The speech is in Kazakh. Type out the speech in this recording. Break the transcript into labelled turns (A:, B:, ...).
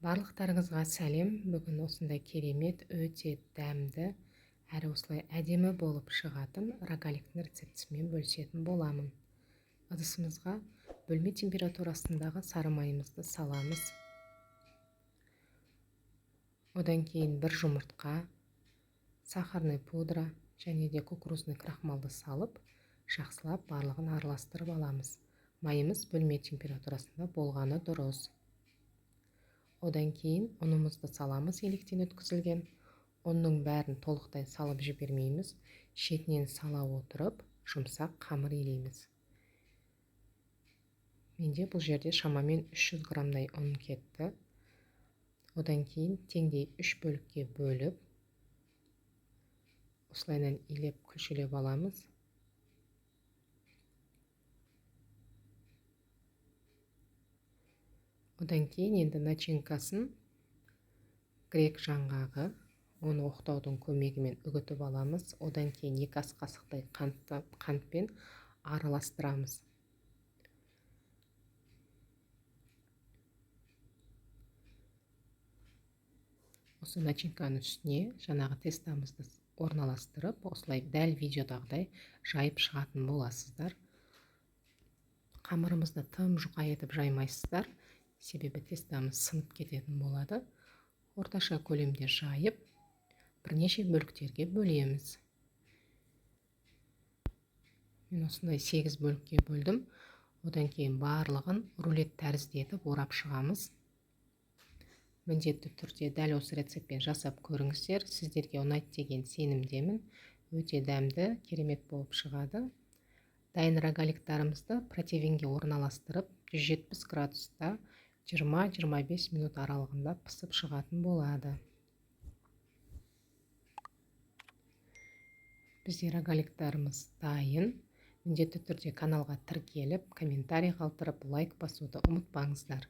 A: Барлықтарыңызға сәлем. Бүгін осындай керемет, өте дәмді, әрі осылай әдемі болып шығатын рогаликтің рецептісімен бөлісетін боламын. Ыдысымызға бөлме температурасындағы сары майымызды саламыз. Одан кейін бір жұмыртқа, сахарный пудра және де кукурузный крахмалды салып, жақсылап барлығын араластырып аламыз. Майымыз бөлме температурасында болғаны дұрыс. Одан кейін ұнымызды саламыз, електен өткізілген. Ұнның бәрін толықтай салып жібермейміз. Шетінен сала отырып, жұмсақ қамыр илейміз. Менде бұл жерде шамамен 300 грамдай ұн кетті. Одан кейін теңдей 3 бөлікке бөліп, осылайынан илеп күлшелеп аламыз. Одан кейін енді начинкасын грек жаңғағы, оны оқтаудың көмегімен үгітіп аламыз. Одан кейін 2 ас қасықтай қантпен араластырамыз. Осы начинканың үстіне жаңағы тестамызды орналастырып, осылай дәл видеодағыдай жайып шығатын боласыздар. Қамырымызды тым жұқа етіп жаймайсыздар, себебі тестамыз сынып кететін болады. Орташа көлемде жайып, бірнеше бөліктерге бөлеміз. Мен осындай 8 бөлікке бөлдім. Одан кейін барлығын рулет тәрізді етіп орап шығамыз. Міндетті түрде дәл осы рецептпен жасап көріңіздер. Сіздерге ұнайды деген сенімдемін. Өте дәмді, керемет болып шығады. Дайын рогаликтарымызды противенге орналастырып, 170 градуста 20-25 минут аралығында пісіп шығатын болады. Бізде рогаликтарымыз дайын. Міндетті түрде каналға тіркеліп, комментарий қалдырып, лайк басуды ұмытпаңыздар.